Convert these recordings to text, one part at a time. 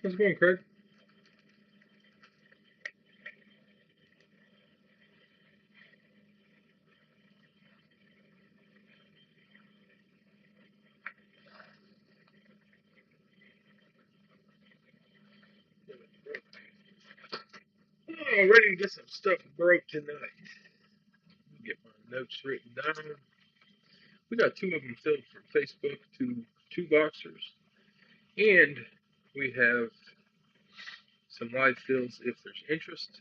How's it going, Craig? Oh, ready to get some stuff broke tonight. Get my notes written down. We got two of them filled for Facebook, two boxers, and we have some live fills if there's interest.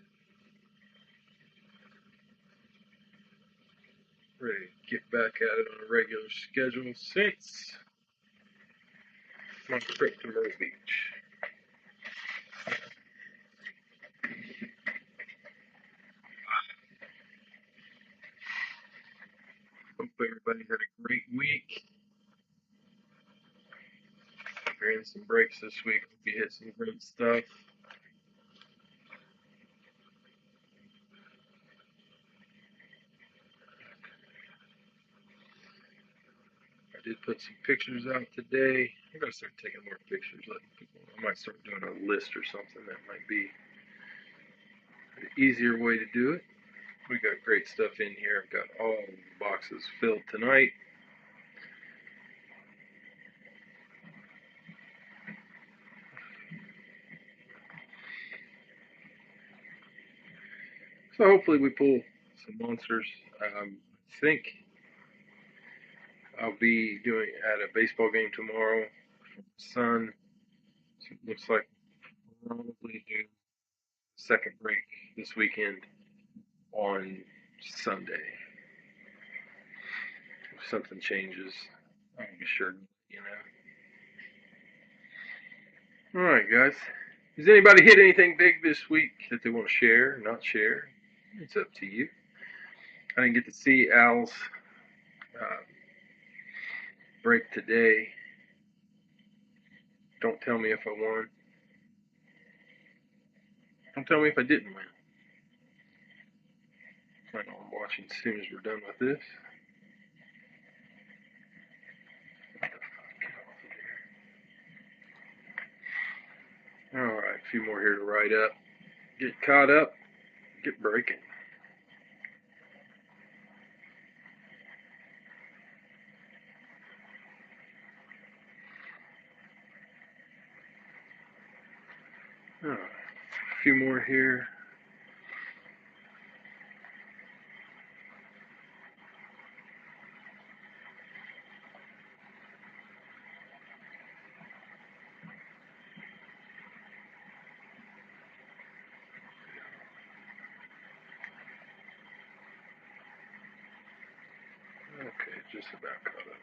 Ready to get back at it on a regular schedule since my trip to Myrtle Beach. Hope everybody had a great week. We're in some breaks this week. Hope you hit some great stuff. I did put some pictures out today. I'm gonna start taking more pictures, letting people. I might start doing a list or something. That might be an easier way to do it. We got great stuff in here. I've got all the boxes filled tonight. So hopefully we pull some monsters. I think I'll be doing at a baseball game tomorrow for my son. So it looks like we'll probably do second break this weekend on Sunday. If something changes, I'll be sure to let you know. All right, guys. Does anybody hit anything big this week that they want to share or not share? It's up to you. I didn't get to see Al's uh, break today. Don't tell me if I won. Don't tell me if I didn't win. I know I'm watching as soon as we're done with this. Alright, a few more here to write up. Get caught up, get breaking. Alright, a few more here. Okay, just about caught up.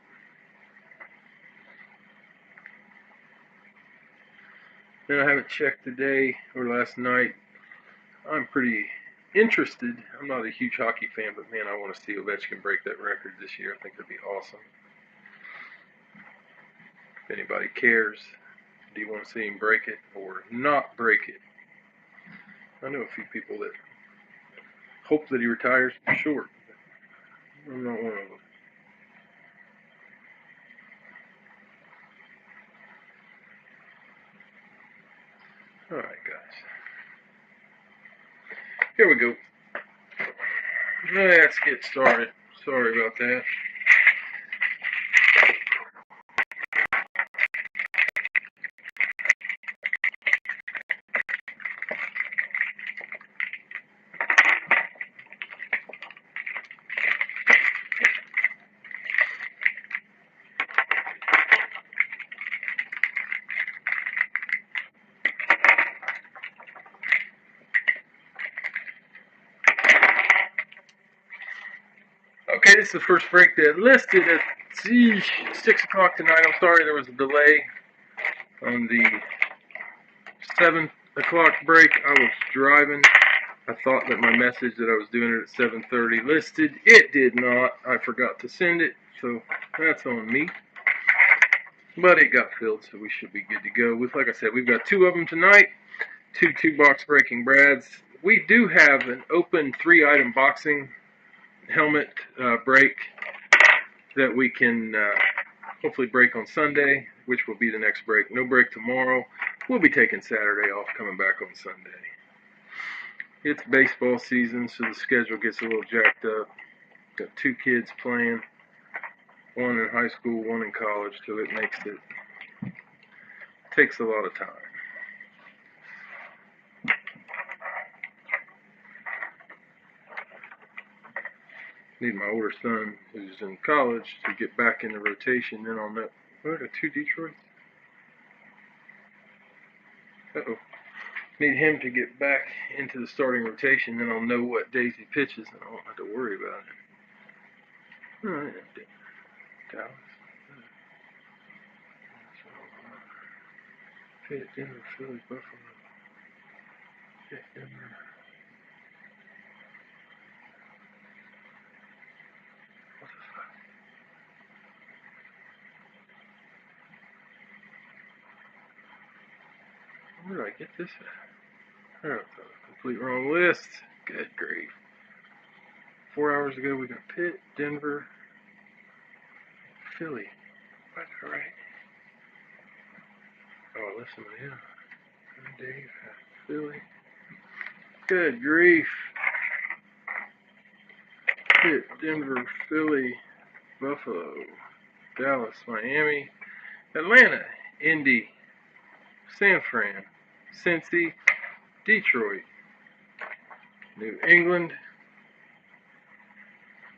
And I haven't checked today or last night. I'm pretty interested. I'm not a huge hockey fan, but man, I want to see Ovechkin break that record this year. I think it'd be awesome. If anybody cares, do you want to see him break it or not break it? I know a few people that hope that he retires short. I'm not one of them. Alright, guys. Here we go. Let's get started. Sorry about that. Okay, this is the first break that listed at 6 o'clock tonight. I'm sorry there was a delay on the 7 o'clock break. I was driving. I thought that my message that I was doing it at 7:30 listed. It did not. I forgot to send it, so that's on me. But it got filled, so we should be good to go. Like I said, we've got two of them tonight. Two box breaking brads. We do have an open 3-item boxing helmet break that we can hopefully break on Sunday, which will be the next break. No break tomorrow. we'll be taking Saturday off, coming back on Sunday. It's baseball season, so the schedule gets a little jacked up. Got 2 kids playing, one in high school, one in college, so it takes a lot of time. Need my older son, who's in college, to get back in the rotation. Then I'll know. What are 2 Detroit? Uh-oh. Need him to get back into the starting rotation. Then I'll know what days he pitches, and I won't have to worry about it. All right. Dallas. Pitt, Denver, Philly, Buffalo. Pitt, Denver. What the fuck? Where did I get this at? Oh, complete wrong list. Good grief. 4 hours ago we got Pitt, Denver, Philly. What? All right. Oh, listen to him. Dave, Philly. Good grief. Pitt, Denver, Philly, Buffalo, Dallas, Miami, Atlanta, Indy, San Fran, Cincy, Detroit, New England,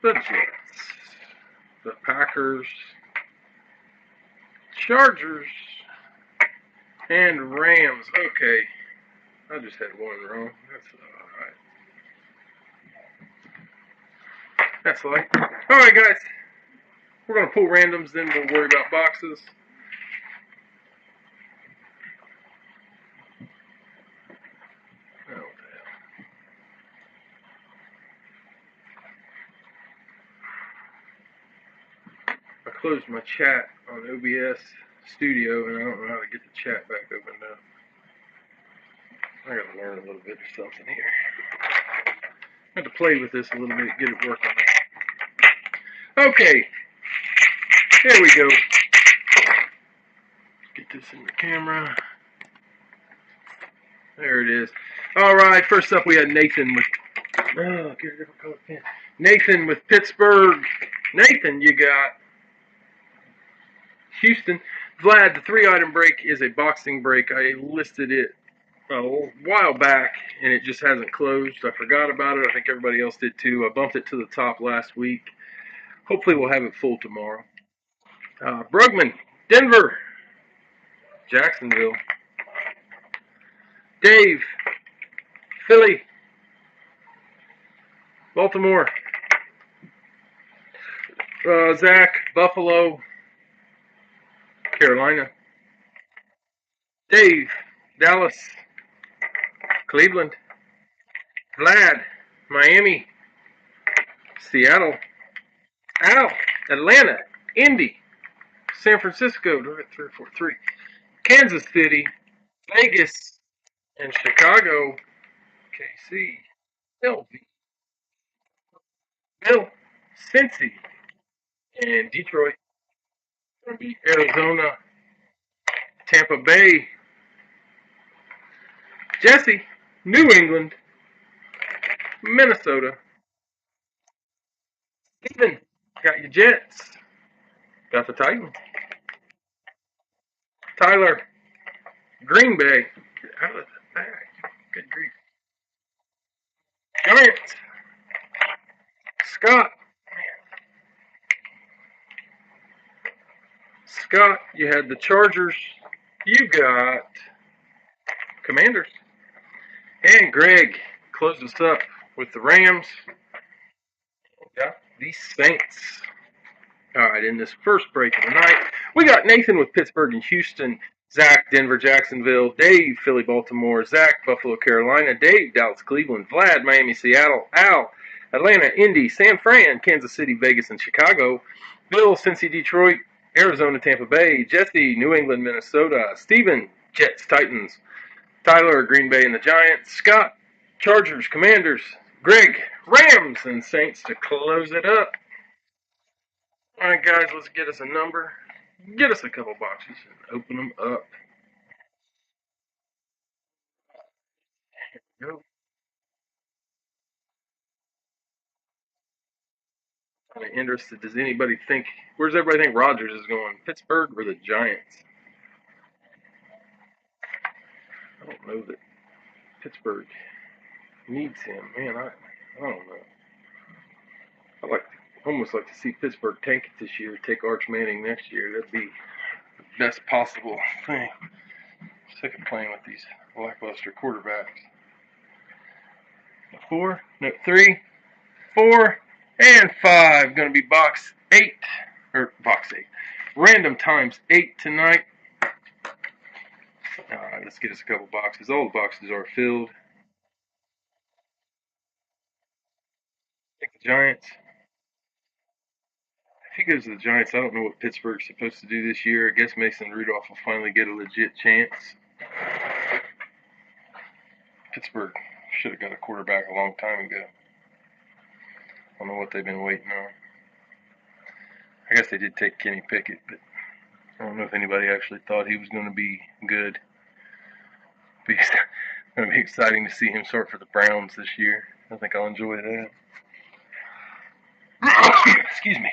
the Jets, the Packers, Chargers, and Rams. Okay, I just had one wrong. That's alright. That's light. Alright, guys. We're going to pull randoms, then we'll worry about boxes. Oh, what the hell. I closed my chat on OBS Studio, and I don't know how to get the chat back opened up. I gotta learn a little bit or something here. I have to play with this a little bit, get it working. Okay, there we go. Get this in the camera. There it is. All right, first up we had Nathan with. Oh, get a different color pen. Nathan with Pittsburgh. Nathan, you got Houston. Vlad, the 3-item break is a boxing break. I listed it a while back, and it just hasn't closed. I forgot about it. I think everybody else did too. I bumped it to the top last week. Hopefully we'll have it full tomorrow. Brugman, Denver, Jacksonville. Dave, Philly, Baltimore. Zach, Buffalo, Carolina. Dave, Dallas, Cleveland. Vlad, Miami, Seattle. Al, Atlanta, Indy, San Francisco, 343. Kansas City, Vegas, and Chicago, KC, LV, Bill, Cincy, and Detroit, Arizona, Tampa Bay, Jesse, New England, Minnesota. Steven, got your Jets, got the Titans. Tyler, Green Bay, get out of the bag, good grief. Giants, Scott, Scott, you had the Chargers. You got Commanders. And Greg closed us up with the Rams. Got the Saints. All right, in this first break of the night, we got Nathan with Pittsburgh and Houston. Zach, Denver, Jacksonville. Dave, Philly, Baltimore. Zach, Buffalo, Carolina. Dave, Dallas, Cleveland. Vlad, Miami, Seattle. Al, Atlanta, Indy, San Fran, Kansas City, Vegas, and Chicago. Bill, Cincy, Detroit. Arizona, Tampa Bay. Jesse, New England, Minnesota. Steven, Jets, Titans. Tyler, Green Bay, and the Giants. Scott, Chargers, Commanders. Greg, Rams, and Saints to close it up. All right, guys, let's get us a number. Get us a couple boxes and open them up. go. Kind of interested. Does anybody think, where's everybody think Rodgers is going? Pittsburgh or the Giants? I don't know that Pittsburgh needs him. Man, I don't know. I like almost like to see Pittsburgh tank it this year, take Arch Manning next year. That'd be the best possible thing. I'm sick of playing with these lackluster quarterbacks. 4, no, 3, 4, and 5. Going to be box 8, or box 8. Random times 8 tonight. Alright, let's get us a couple boxes. All the boxes are filled. Take the Giants. If he goes to the Giants, I don't know what Pittsburgh's supposed to do this year. I guess Mason Rudolph will finally get a legit chance. Pittsburgh should have got a quarterback a long time ago. I don't know what they've been waiting on. I guess they did take Kenny Pickett, but I don't know if anybody actually thought he was going to be good. It's going to be exciting to see him start for the Browns this year. I think I'll enjoy that. Excuse me.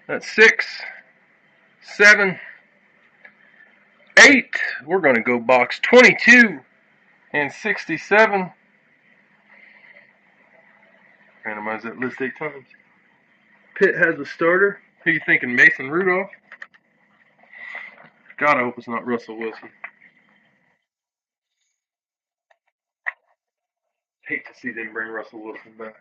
That's 6, 7, 8. We're going to go box 22 and 67. Randomize that list 8 times. Pitt has a starter. Who you thinking, Mason Rudolph? God, I hope it's not Russell Wilson. Hate to see them bring Russell Wilson back.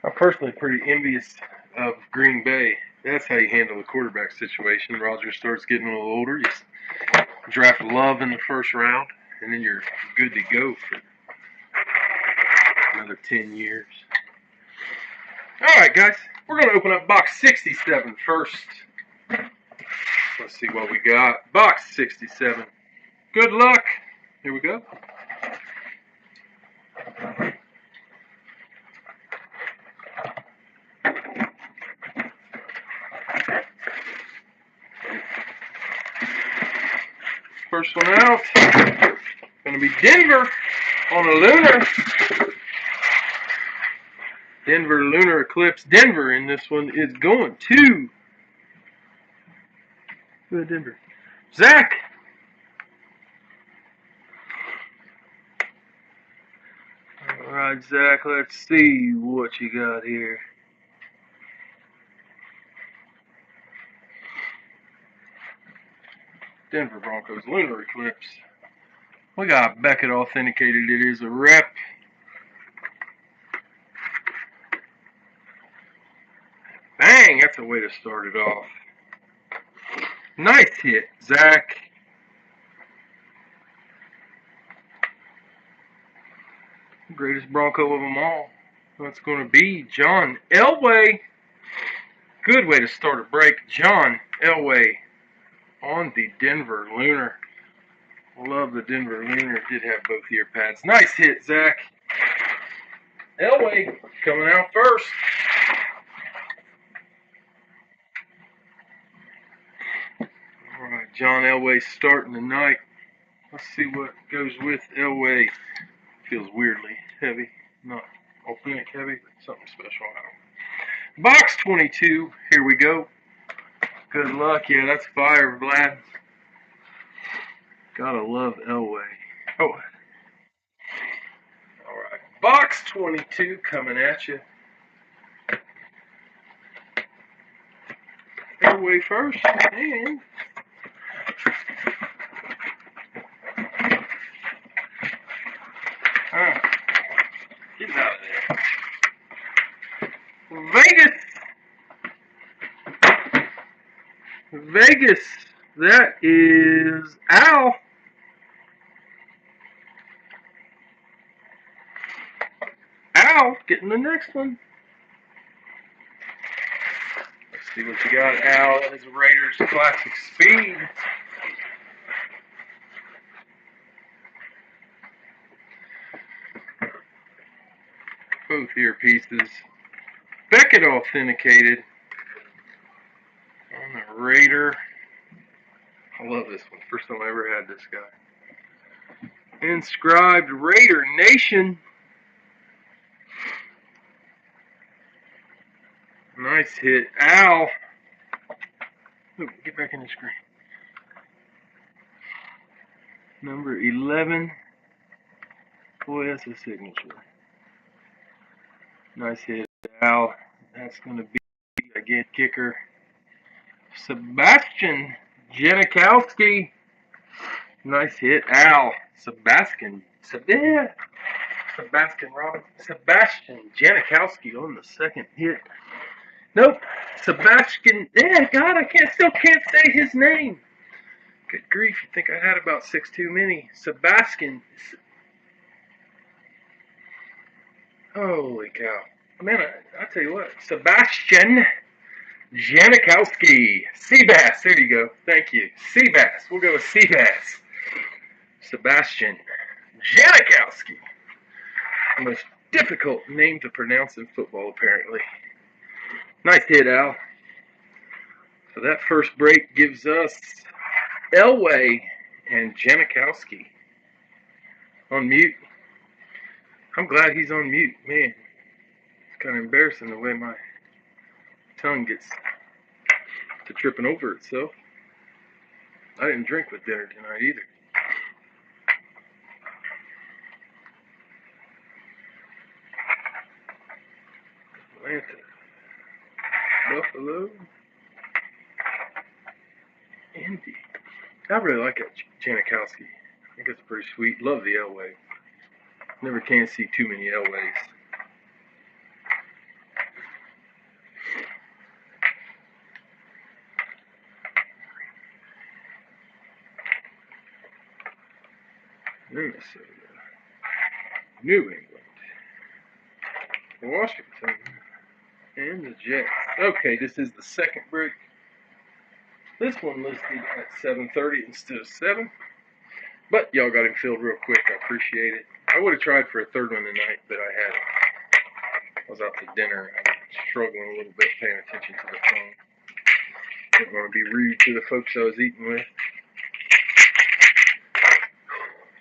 I'm personally pretty envious of Green Bay. That's how you handle the quarterback situation. Rodgers starts getting a little older. You draft Love in the first round, and then you're good to go for another 10 years. All right, guys. We're going to open up box 67 first. Let's see what we got. Box 67. Good luck. Here we go. First one out. Going to be Denver on a lunar. Denver lunar eclipse. Denver in this one is going to. Good Denver. Zach. All right, Zach. Let's see what you got here. Denver Broncos lunar eclipse. We got Beckett authenticated. It is a rep. Bang! That's a way to start it off. Nice hit, Zach. Greatest Bronco of them all. That's going to be John Elway. Good way to start a break. John Elway on the Denver lunar. Love the Denver lunar. Did have both ear pads. Nice hit, Zach. Elway coming out first. Alright, John Elway starting the night. Let's see what goes with Elway. Feels weirdly heavy. Not authentic heavy, but something special out of it. Box 22. Here we go. Good luck. Yeah, that's fire, Vlad. Gotta love Elway. Oh. Alright. Box 22 coming at you. Elway first. And get out of there. Vegas. That is Al. Al getting the next one. Let's See what you got, Al. That is Raiders Classic Speed. Both earpieces. Beckett authenticated on the Raider. I love this one. First time I ever had this guy. Inscribed Raider Nation. Nice hit, Al. Ooh, get back in the screen. Number 11. Boy, that's a signature. Nice hit, Al. That's going to be, again, kicker Sebastian Janikowski. Nice hit, Al. Sebastian Janikowski on the second hit. Nope. Sebastian. Yeah, God, I still can't say his name. Good grief, you think I had about 6 too many. Sebastian. Holy cow. Man, I tell you what. Sebastian Janikowski. Seabass. There you go. Thank you. Seabass. We'll go with Seabass. Sebastian Janikowski. The most difficult name to pronounce in football, apparently. Nice hit, Al. So that first break gives us Elway and Janikowski on mute. I'm glad he's on mute. Man, it's kind of embarrassing the way my tongue gets to tripping over itself. I didn't drink with dinner tonight either. Atlanta. Buffalo. Indy. I really like that Janikowski. I think it's pretty sweet. Love the Elway. Never can see too many Elways. Minnesota. New England. Washington. And the Jets. Okay, this is the second break. This one listed at 7:30 instead of 7. But y'all got him filled real quick. I appreciate it. I would have tried for a third one tonight, but I was out to dinner. I was struggling a little bit paying attention to the phone. Didn't want to be rude to the folks I was eating with.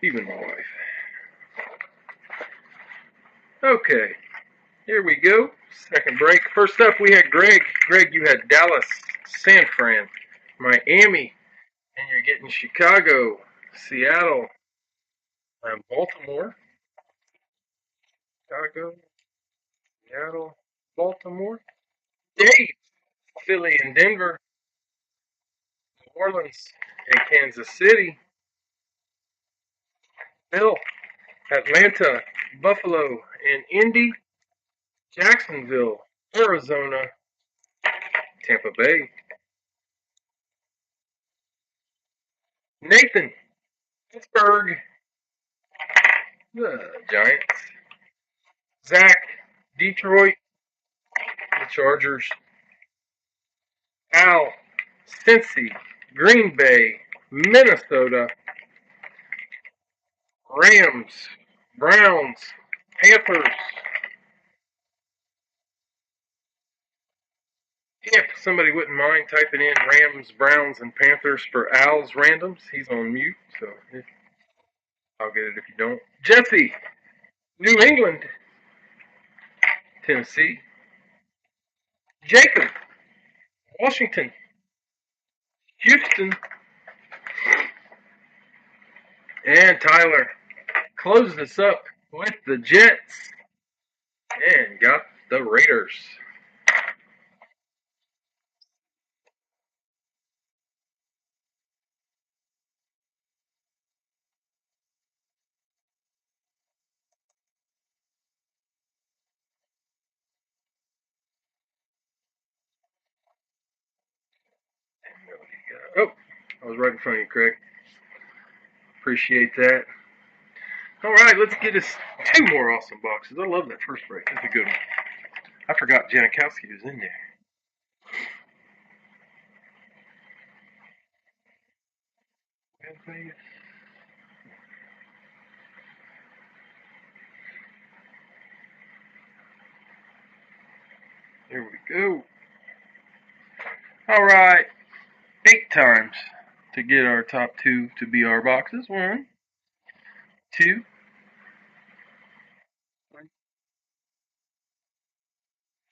Even my wife. Okay. Here we go. Second break. First up, we had Greg. Greg, you had Dallas, San Fran, Miami, and you're getting Chicago, Seattle, and Baltimore. Chicago, Seattle, Baltimore. Dave, Philly and Denver, New Orleans and Kansas City. Bill, Atlanta, Buffalo, and Indy. Jacksonville, Arizona, Tampa Bay. Nathan, Pittsburgh, the Giants. Zach, Detroit, the Chargers. Al, Cincy, Green Bay, Minnesota. Rams, Browns, Panthers. If somebody wouldn't mind typing in Rams, Browns, and Panthers for Al's randoms, he's on mute, so I'll get it if you don't. Jesse, New England, Tennessee. Jacob, Washington, Houston. And Tyler closed us up with the Jets and got the Raiders. Oh, I was right in front of you, Craig. Appreciate that. All right, let's get us 2 more awesome boxes. I love that first break. That's a good one. I forgot Janikowski was in there. There we go. Alright, 8 times to get our top 2 to be our boxes. 1, 2, 3,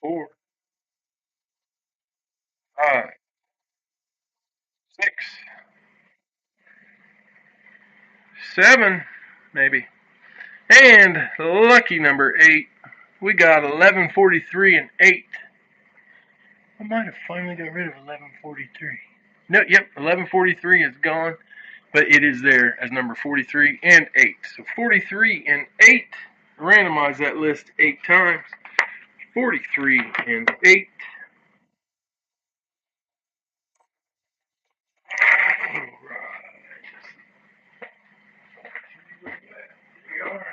4, 5, 6, 7, maybe. And lucky number 8. We got 1143 and 8. I might have finally got rid of 1143. No, yep, 1143 is gone, but it is there as number 43 and 8. So 43 and 8. Randomize that list 8 times. 43 and 8. All right.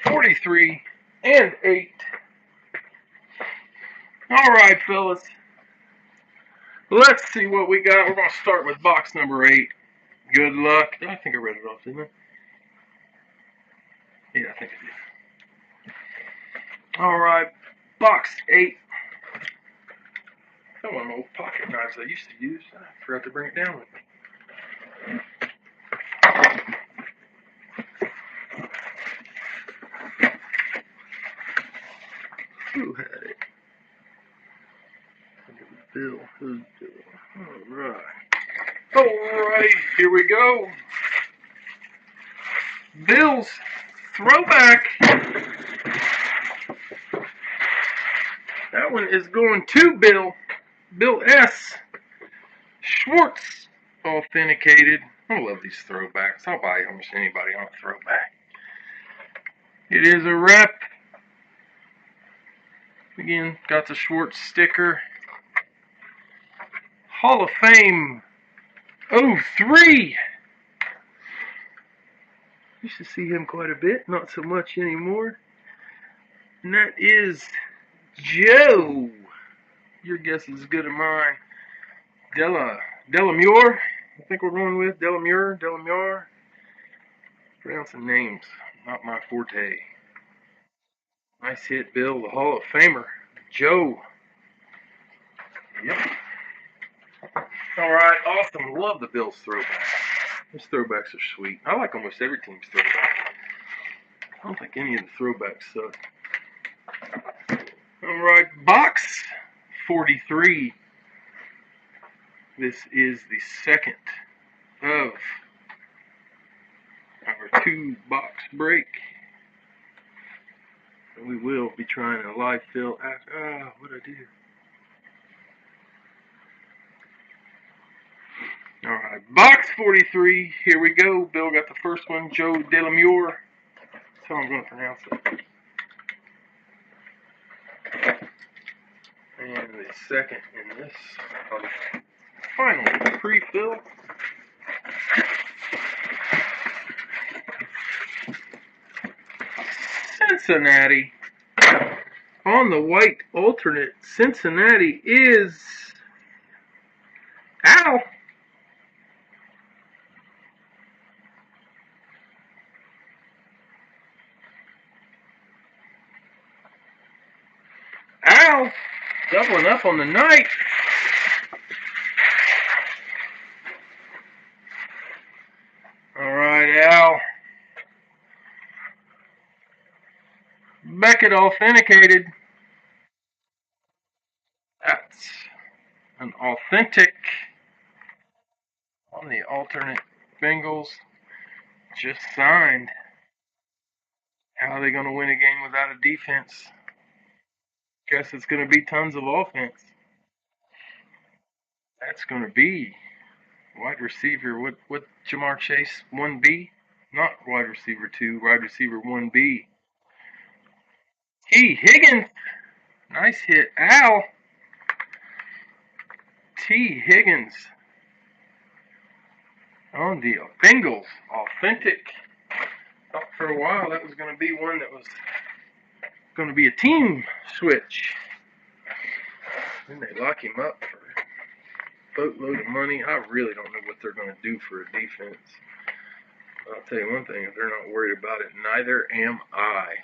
43 and 8. Alright, fellas. Let's see what we got. We're going to start with box number 8. Good luck. I think I read it off, didn't I? Yeah, I think I did. Alright, box 8. That's one of my old pocket knives I used to use. I forgot to bring it down with me. Who had it? Bill. Who's Bill? Alright. Alright, here we go. Bill's throwback. That one is going to Bill. Bill S. Schwartz. Authenticated. I love these throwbacks. I'll buy almost anybody on a throwback. It is a rep. Again, got the Schwartz sticker. Hall of Fame 03. Used to see him quite a bit, not so much anymore. And that is Joe. Your guess is as good as mine. Delamure. I think we're going with Delamure. Pronouncing names, not my forte. Nice hit, Bill, the Hall of Famer. Joe. Yep. Alright, awesome. Love the Bills throwbacks. Those throwbacks are sweet. I like almost every team's throwback. I don't think any of the throwbacks suck. Alright, box 43. This is the second of our 2-box break. We will be trying a live fill after. What'd I do? Alright, box 43. Here we go. Bill got the first one. Joe Delamure. That's how I'm going to pronounce it. And the second in this final pre-fill. Cincinnati. On the white alternate, Cincinnati is Al. Al doubling up on the night. Alright, Al. Beckett authenticated. That's an authentic on the alternate Bengals. Just signed. How are they going to win a game without a defense? Guess it's going to be tons of offense. That's going to be wide receiver. What Jamar Chase 1B? Not wide receiver 2. Wide receiver 1B. T. Higgins. Nice hit. Al. T. Higgins. on the Bengals Authentic. Thought for a while that was going to be one that was going to be a team switch. Then they lock him up for a boatload of money. I really don't know what they're going to do for a defense. I'll tell you one thing, if they're not worried about it, neither am I.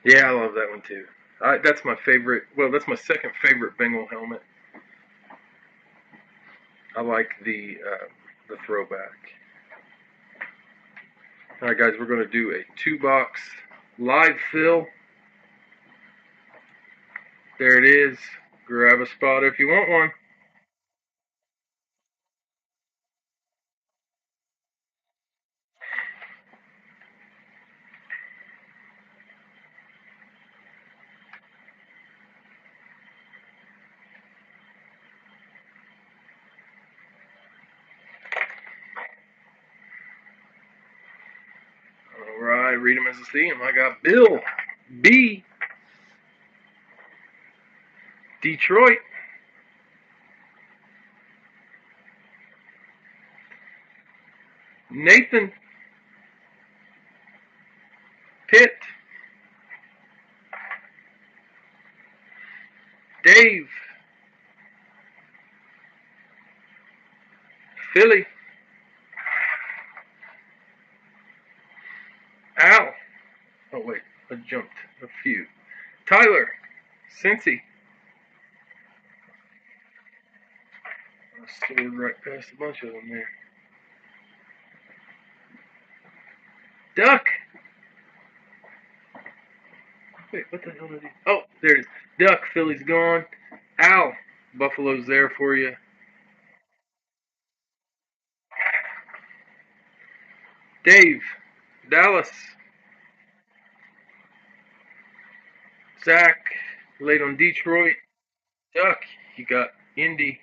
Yeah, I love that one too. That's my favorite. Well, that's my second favorite Bengal helmet. I like the throwback. All right, guys, we're going to do a 2-box live fill. There it is. Grab a spot if you want one. All right, read them as I see them. I got Bill B. Detroit. Nathan Pitt. Dave. Philly. Al. Oh, wait. I jumped a few. Tyler. Cincy. I slid right past a bunch of them there. Duck. Wait, what the hell did he? Oh, there it is. Duck. Philly's gone. Al. Buffalo's there for you. Dave. Dallas. Zach. Late on Detroit. Duck. You got Indy.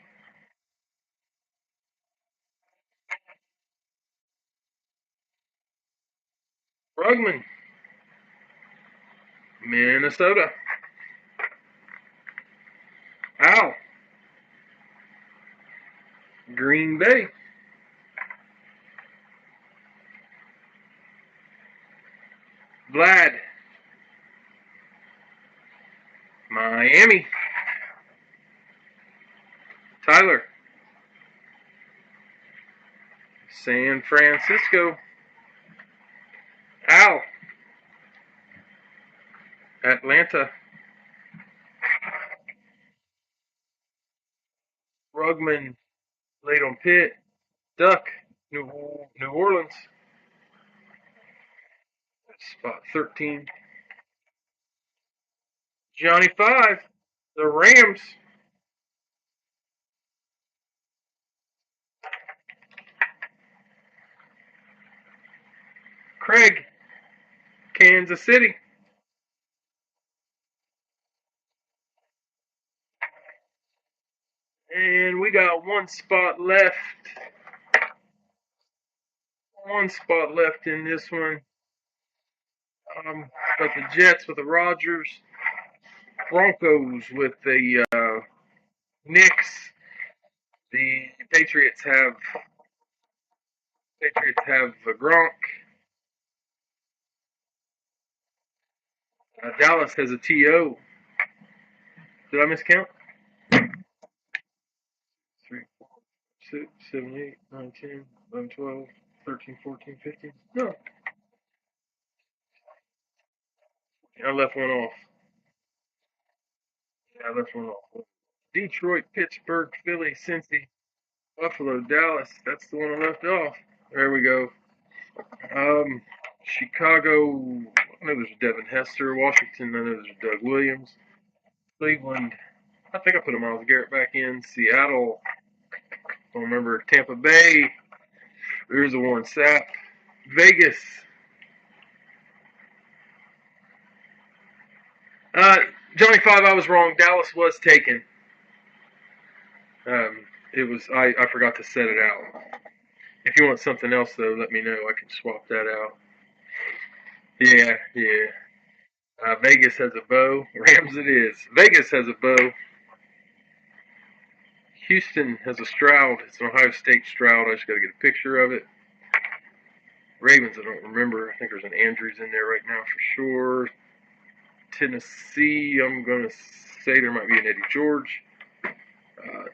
Rugman. Minnesota. Al. Green Bay. Vlad. Miami. Tyler. San Francisco. Al. Atlanta. Rugman. Late on Pitt. Duck. New Orleans. Spot 13. Johnny 5. The Rams. Craig. Kansas City. And we got one spot left. One spot left in this one. Got the Jets with the Rodgers. Broncos with the Knicks. The Patriots have Gronk. Dallas has a TO. Did I miscount? 3, 4, 6, 7, 8, 9, 10, 11, 12, 13, 14, 15. No. I left one off. I left one off. Detroit, Pittsburgh, Philly, Cincy, Buffalo, Dallas. That's the one I left off. There we go. Chicago. I know there's Devin Hester. Washington. I know there's Doug Williams. Cleveland. I think I put a Myles Garrett back in. Seattle. I don't remember. Tampa Bay. There's a Warren Sapp. Vegas. Johnny 5, I was wrong. Dallas was taken. It was I forgot to set it out. If you want something else though, let me know. I can swap that out. Yeah. Vegas has a bow. Rams it is. Vegas has a bow. Houston has a Stroud. It's an Ohio State Stroud. I just got to get a picture of it. Ravens, I don't remember. I think there's an Andrews in there right now for sure. Tennessee, I'm going to say there might be an Eddie George.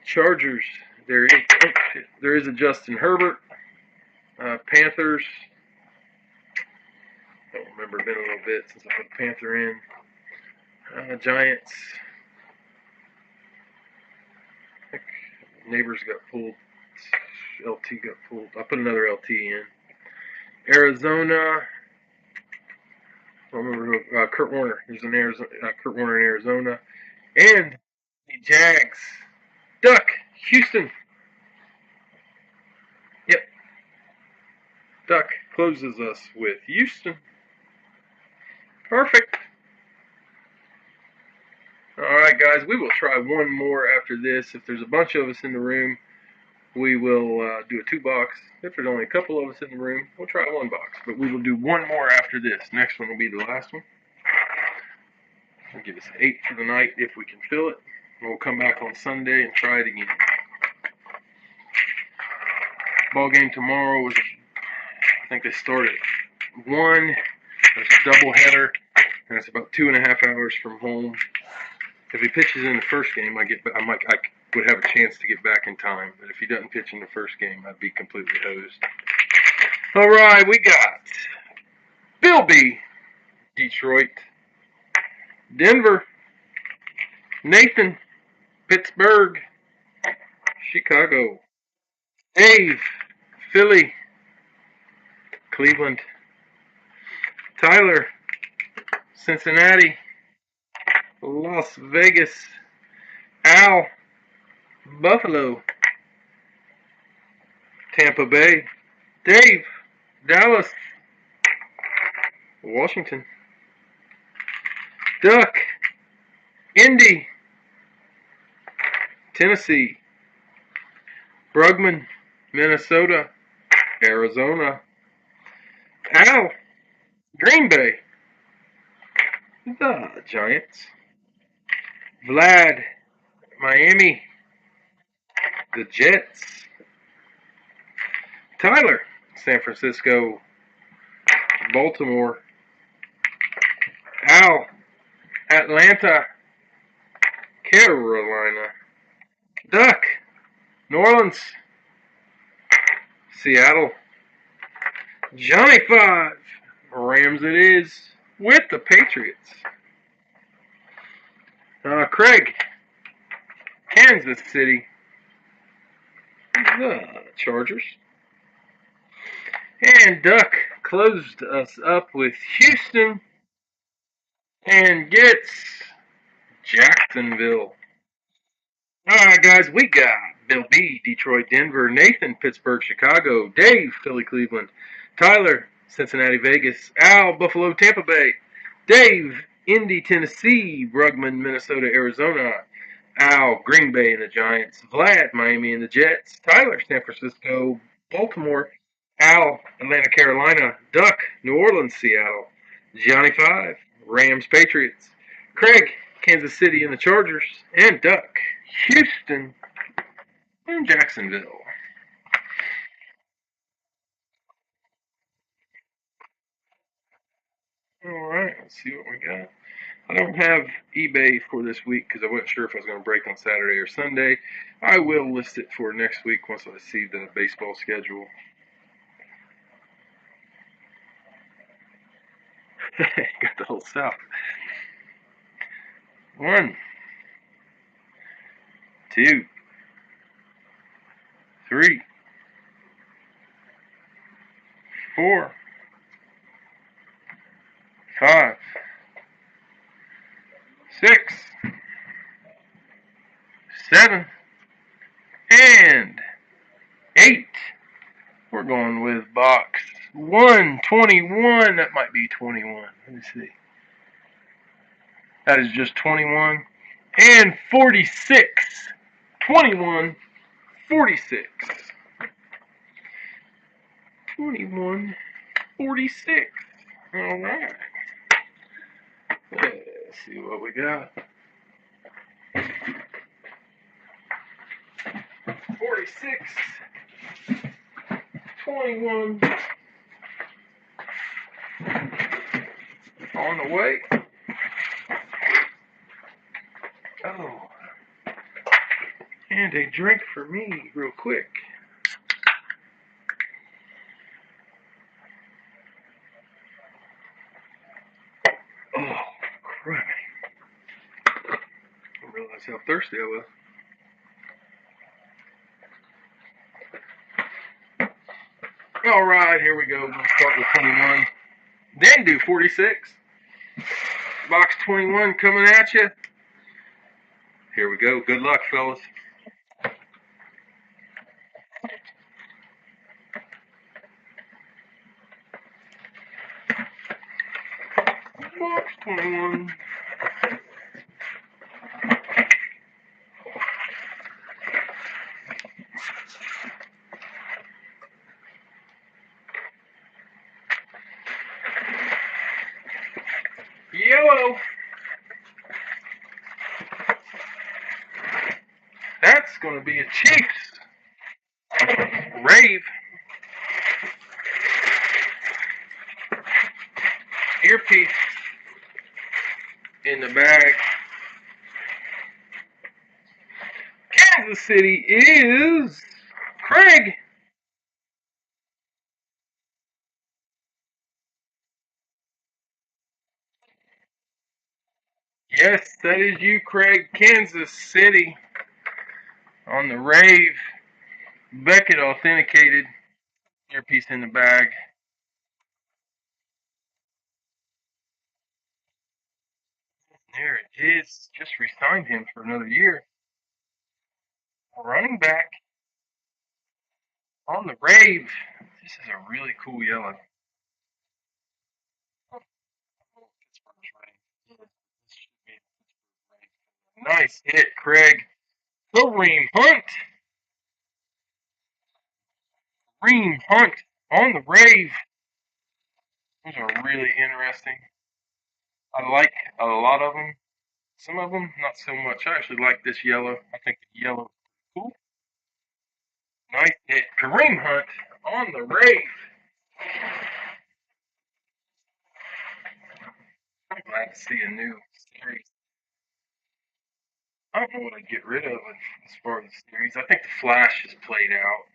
Chargers, there is a Justin Herbert. Panthers, I don't remember. It's been a little bit since I put a Panther in. Giants, I think Neighbors got pulled. LT got pulled. I put another LT in. Arizona, I don't remember who, Kurt Warner. There's an Arizona, Kurt Warner in Arizona. And the Jags. Duck, Houston. Yep. Duck closes us with Houston. Perfect. Alright, guys, we will try one more after this. If there's a bunch of us in the room, we will do a 2-box. If there's only a couple of us in the room, we'll try 1 box. But we will do one more after this. Next one will be the last one. We'll give us 8 for the night if we can fill it. We'll come back on Sunday and try it again. Ball game tomorrow was, I think they start at 1. There's a doubleheader, and it's about 2.5 hours from home. If he pitches in the first game, I would have a chance to get back in time. But if he doesn't pitch in the first game, I'd be completely hosed. All right, we got Bill B, Detroit, Denver, Nathan, Pittsburgh, Chicago, Dave, Philly, Cleveland, Tyler, Cincinnati, Las Vegas, Al, Buffalo, Tampa Bay, Dave, Dallas, Washington, Duck, Indy, Tennessee, Brugman, Minnesota, Arizona, Al, Green Bay, the Giants, Vlad, Miami, the Jets, Tyler, San Francisco, Baltimore, Al, Atlanta, Carolina, Duck, New Orleans, Seattle, Johnny 5, Rams it is, with the Patriots. Craig, Kansas City, the Chargers. And Duck closed us up with Houston and gets Jacksonville. Alright, guys, we got Bill B, Detroit, Denver, Nathan, Pittsburgh, Chicago, Dave, Philly, Cleveland, Tyler, Cincinnati, Vegas, Al, Buffalo, Tampa Bay, Dave, Indy, Tennessee, Brugman, Minnesota, Arizona, Al, Green Bay and the Giants, Vlad, Miami and the Jets, Tyler, San Francisco, Baltimore, Al, Atlanta, Carolina, Duck, New Orleans, Seattle, Johnny 5, Rams, Patriots, Craig, Kansas City and the Chargers, and Duck, Houston, and Jacksonville. Alright, let's see what we got. I don't have eBay for this week because I wasn't sure if I was going to break on Saturday or Sunday. I will list it for next week once I see the baseball schedule. Got the whole South. 1, 2, 3, 4, 5, 6, 7, and 8. We're going with box 121. That might be 21. Let me see. That is just 21. And 46. 21, 46. 21, 46. All right. Let's see what we got. 46, 21, on the way. Oh, and a drink for me, real quick. Oh, crap. I didn't realize how thirsty I was. Alright, here we go. We're going to start with 21. Then do 46. Box 21 coming at you. Here we go. Good luck, fellas. Box 21. Yellow. That's going to be a Chiefs. Rave. Earpiece in the bag. Kansas City is Craig. Yes, that is you, Craig. Kansas City on the Rave. Beckett authenticated. Earpiece in the bag. There it is. Just re-signed him for another year. Running back on the Rave. This is a really cool yellow. Nice hit, Craig. Kareem Hunt. Kareem Hunt on the Rave. Those are really interesting. I like a lot of them. Some of them, not so much. I actually like this yellow. I think the yellow is cool. Nice hit. Kareem Hunt on the Rave. I'm glad to see a new series. I don't know what I'd get rid of as far as the series. I think the Flash is played out.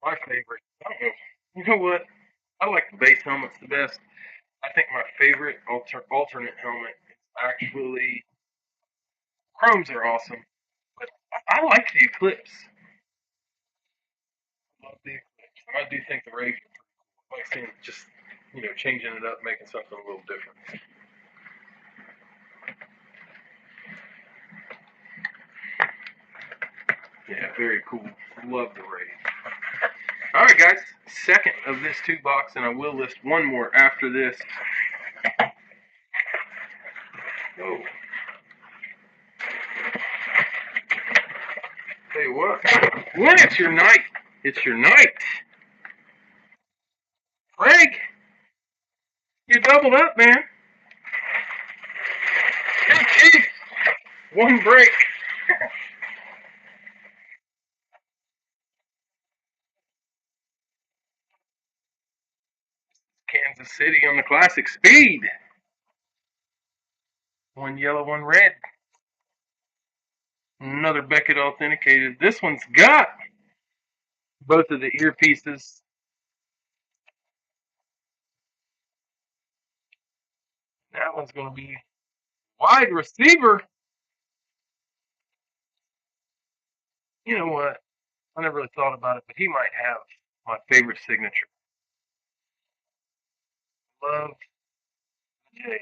My favorite. I don't know. You know what? I like the base helmets the best. I think my favorite alternate helmet is actually Chromes are awesome, but I like the Eclipse. I love the Eclipse. I do think the Rave. I like seeing just changing it up, making something a little different. Yeah, very cool. Love the Rave. All right, guys. Second of this two box, and I will list one more after this. Oh. Tell you what. When it's your night, it's your night. Craig, you doubled up, man. Hey, Chief. One break. Kansas City on the classic speed. One yellow, one red. Another Beckett authenticated. This one's got both of the earpieces. That one's going to be wide receiver. You know what? I never really thought about it, but he might have my favorite signature. Love Jays.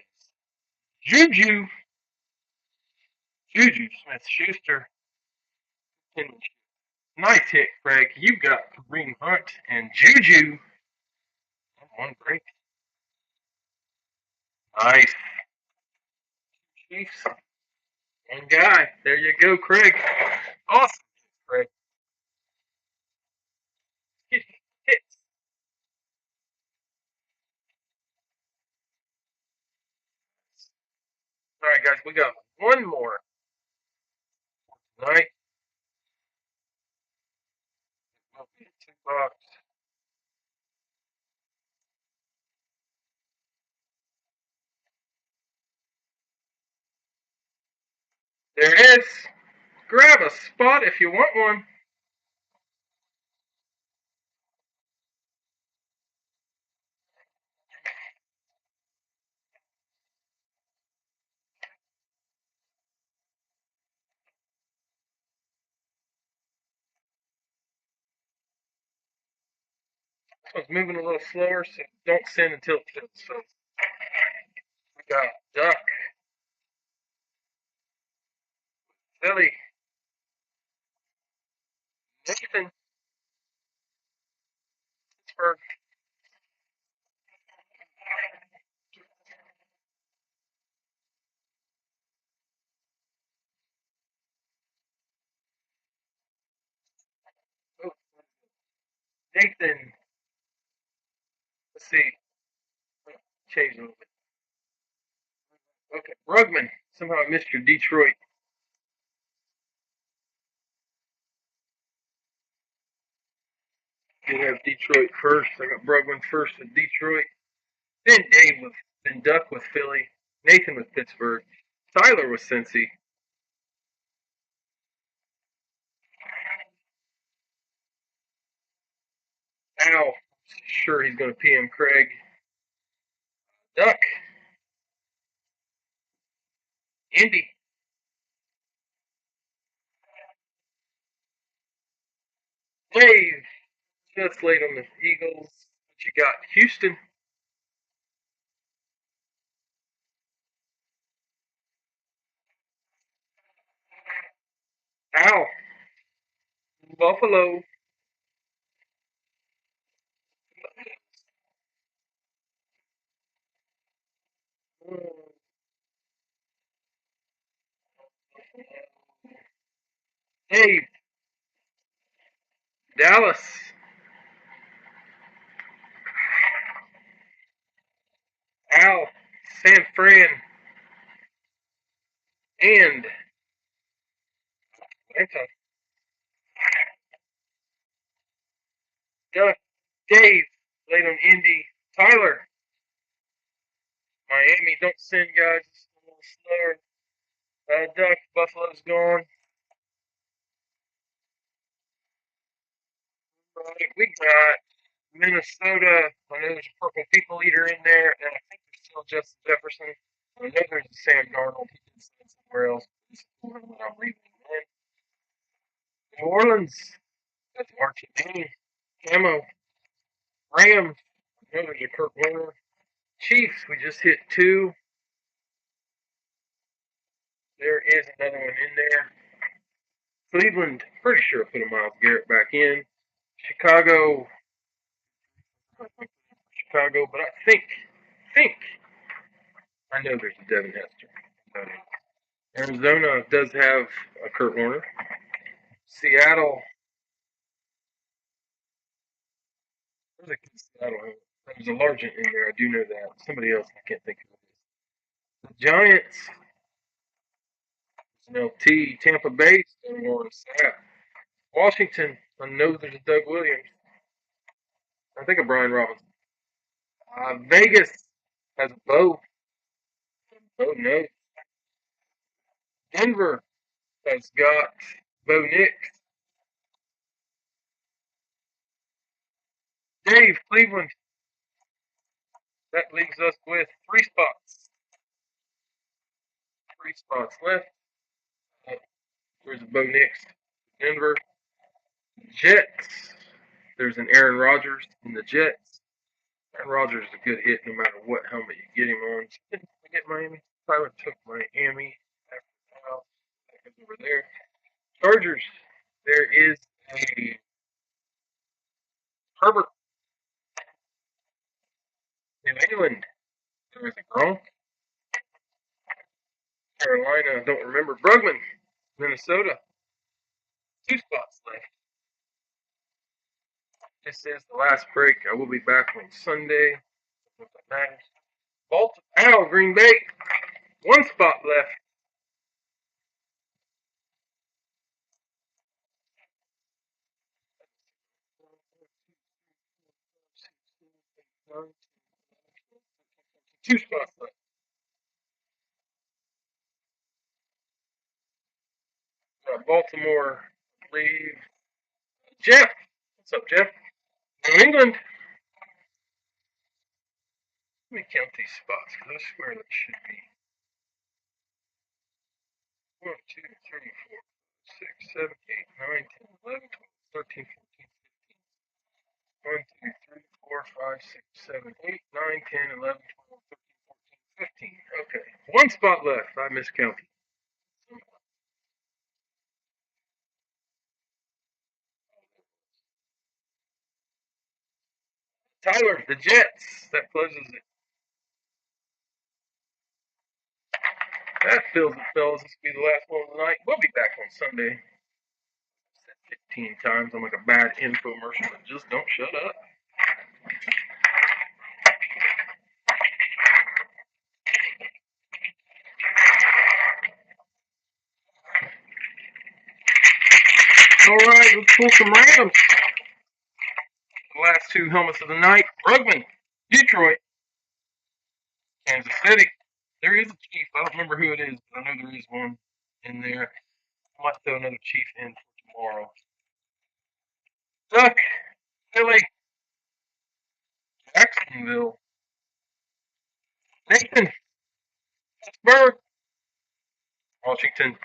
Juju. Juju Smith-Schuster. Nice hit, Craig. You got Kareem Hunt and Juju. One break. Nice. Chiefs. One guy. There you go, Craig. Awesome, Craig. Hits. Alright, guys, we got one more tonight. Will be a 2 box. There it is. Grab a spot if you want one. This one's moving a little slower, so don't send until it fits. So we got Duck, Philly, Nathan, Pittsburgh, oh, Nathan. Let's see. Change a little bit. Okay, Brugman. Somehow I missed your Detroit. You have Detroit first. I got Brugman first with Detroit. Then Dave with, then Duck with Philly. Nathan with Pittsburgh. Tyler with Cincy. Al. Sure he's going to PM Craig. Duck. Indy. Dave. Just late on the Eagles. But you got Houston. Al. Buffalo. Dave. Dallas. Al. San Fran. And Atlanta. Duck. Dave. Late on Indy. Tyler. Miami. Don't send guys. It's a little slower. Duck. Buffalo's gone. Right, we got Minnesota. I know there's a Purple People Eater in there, and I think there's still Justin Jefferson. I know there's a Sam Darnold. He did sign somewhere else. I'm leaving. New Orleans. That's Archie Dean. Camo. Rams. I know there's a Kurt Warner. Chiefs. We just hit 2. There is another one in there. Cleveland. Pretty sure I put a Myles Garrett back in. Chicago. Chicago, but I think I know there's a Devin Hester. Arizona does have a Kurt Warner. Seattle. There's a Seattle. There's a Largent in there. I do know that. Somebody else I can't think of. The Giants. There's an LT. Tampa Bay. Still on Sap. Washington. I know there's a Doug Williams. I think of Brian Robinson. Vegas has a Bo. Bo no. Denver has got Bo Nix. Dave, Cleveland. That leaves us with 3 spots. 3 spots left. There's a Bo Nix. Denver. Jets. There's an Aaron Rodgers in the Jets. Aaron Rodgers is a good hit no matter what helmet you get him on. Didn't forget Miami. Tyler took Miami after Kyle. Over there. Chargers. There is a Herbert. New England. There is a Gronk. Carolina. Don't remember. Brugman. Minnesota. 2 spots left. This is the last break. I will be back on Sunday. What that matters. Baltimore. Green Bay. One spot left. Two spots left. Baltimore leave. Jeff. What's up, Jeff? New England. Let me count these spots because I swear that should be 1, 2, 3, 4, 6, 7, 8, 9, 10, 11, 12, 13, 14, 1, 2, 3, 4, 5, 6, 7, 8, 9, 10, 11, 12, 13, 14, 15. Okay. One spot left. I miscounted. Tyler, the Jets. That closes it. That fills it, fellas. This will be the last one of the night. We'll be back on Sunday. I said 15 times. I'm like a bad infomercial that just don't shut up. All right, let's pull some Rams. The last two helmets of the night. Rugman, Detroit, Kansas City. There is a chief. I don't remember who it is, but I know there is one in there. I might throw another chief in for tomorrow. Duck, Philly, Jacksonville, Nathan, Pittsburgh, Washington,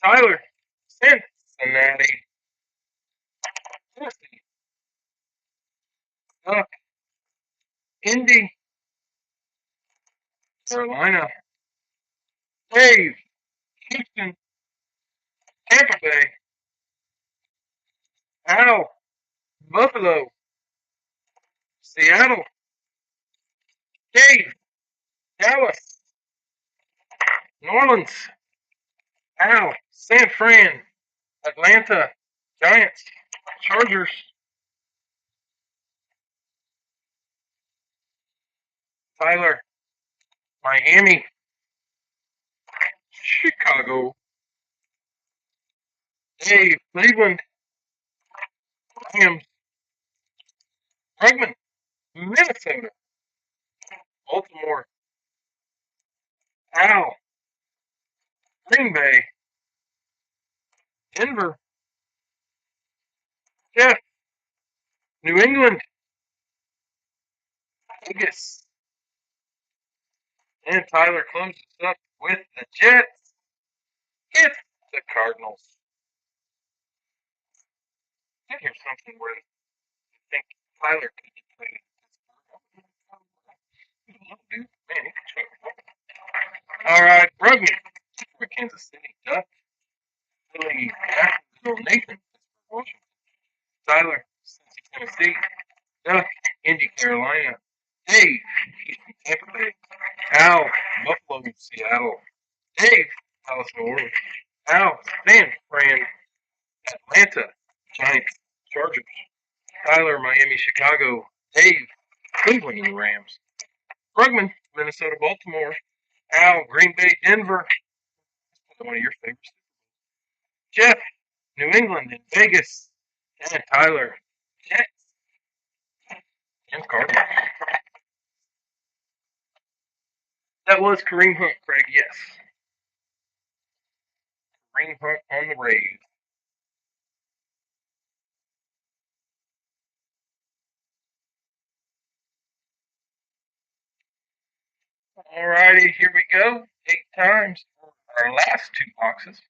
Tyler, Cincinnati, Tennessee, Duck, Indy, Carolina, Dave, Houston, Tampa Bay, Al, Buffalo, Seattle, Dave, Dallas, New Orleans, Al, San Fran, Atlanta, Giants, Chargers, Tyler, Miami, Chicago, Dave, Cleveland, Rams, Bregman, Minnesota, Baltimore, Al, Green Bay, Denver, Jeff, New England, Vegas, and Tyler closes up with the Jets. It's the Cardinals. I hear something where I think Tyler could get traded to Pittsburgh. Dude, man, he could trade. All right, Brugman for Kansas City, Duck, Philly, Jacksonville, Nathan, Washington, Tyler, Cincy, Tennessee, Duck, Indy, Carolina, Dave, Houston, Tampa Bay, Al, Buffalo, Seattle, Dave, Dallas, New Orleans, Al, San Fran, Atlanta, Giants, Chargers, Tyler, Miami, Chicago, Dave, Cleveland, and the Rams, Brugman, Minnesota, Baltimore, Al, Green Bay, Denver, one of your favorites, Jeff, New England, and Vegas, and Tyler, Jets, and Cardinals. That was Kareem Hunt, Craig, yes. Kareem Hunt on the Rays. Alrighty, here we go. 8 times for our last two boxes.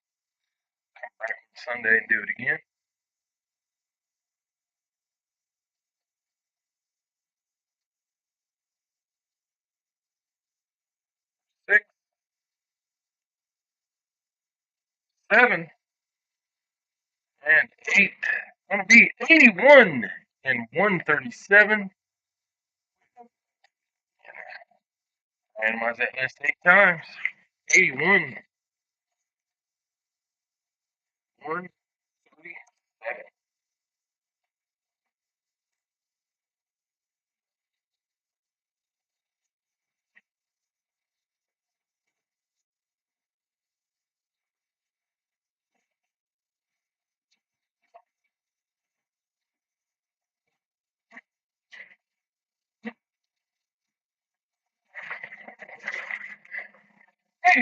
Come back on Sunday and do it again. 6, 7, and 8. Gonna be 81 and 137. Randomize that list 8 times. 81, 137.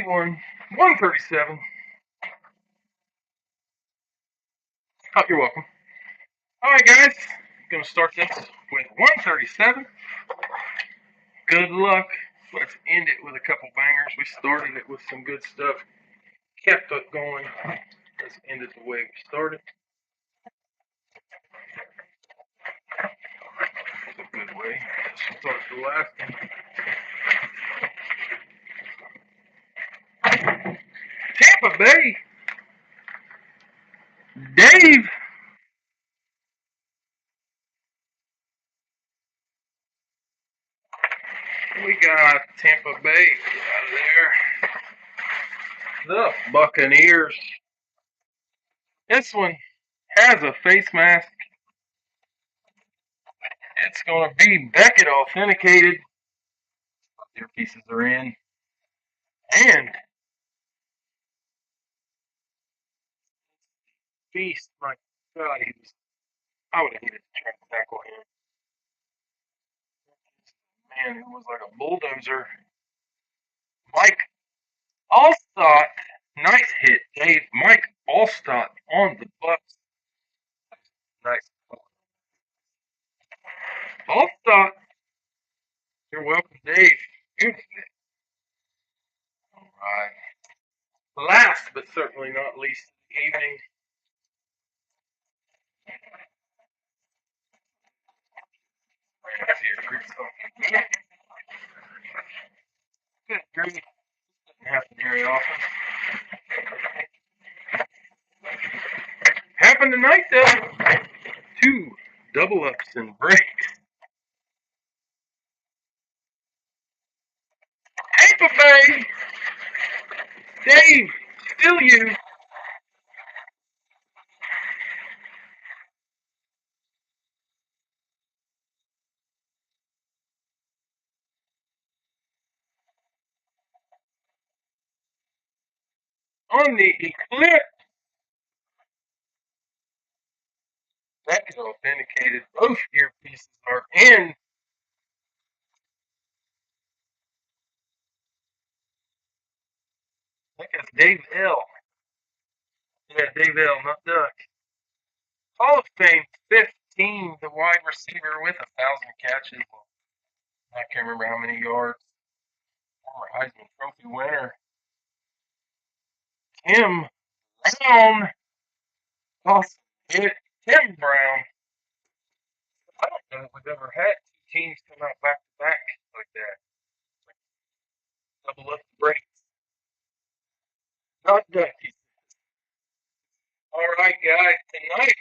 won 137. Oh, you're welcome. Alright, guys. I'm going to start this with 137. Good luck. Let's end it with a couple bangers. We started it with some good stuff. Kept it going. Let's end it the way we started. That's a good way to start the last one. Tampa Bay. Dave. We got Tampa Bay out of there. The Buccaneers. This one has a face mask. It's going to be Beckett authenticated. Their pieces are in. And Beast, my God, I would have hated to try to tackle him. Man, it was like a bulldozer. Mike Allstott, nice hit, Dave. Mike Allstott on the Bucks. Nice. Allstott, you're welcome, Dave. Good hit. All right. Last but certainly not least, evening. Good grief. Doesn't happen very often. Happened tonight, though. 2 double ups and breaks. Tampa Bay. Dave, still you. On the Eclipse. That is authenticated. Both earpieces are in. I think that's Dave L. Yeah, Dave L, not Duck. Hall of Fame 15, the wide receiver with 1,000 catches. I can't remember how many yards. Former Heisman Trophy winner. Tim Brown. Awesome hit. Tim Brown. I don't know if we've ever had 2 teams come out back to back like that. Double up the breaks. Not Ducky. All right, guys. Tonight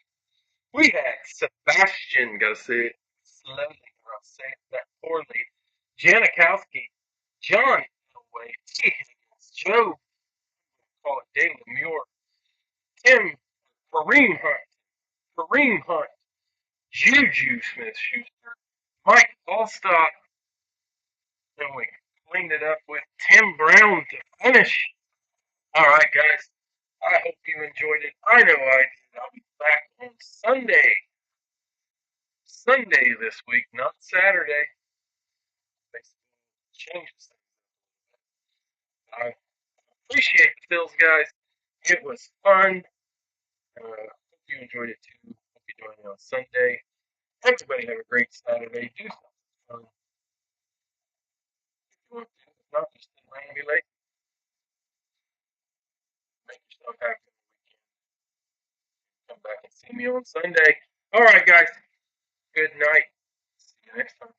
we had Sebastian, gotta say it slowly or I'll say it that poorly. Janikowski, John Elway, T. Higgins, Joe, call it Dave Lemure, Tim, Kareem Hunt, Juju Smith Schuster, Mike Allstott, then we cleaned it up with Tim Brown to finish. All right, guys. I hope you enjoyed it. I know I did. I'll be back on Sunday. Sunday this week, not Saturday. Changes. I appreciate the fills, guys. It was fun. Hope you enjoyed it too. Hope you join me on Sunday. Everybody have a great Saturday. Do something fun. If you want to, if not, just sit around and be late. Make yourself happy on the weekend. Come back and see me on Sunday. All right, guys. Good night. See you next time.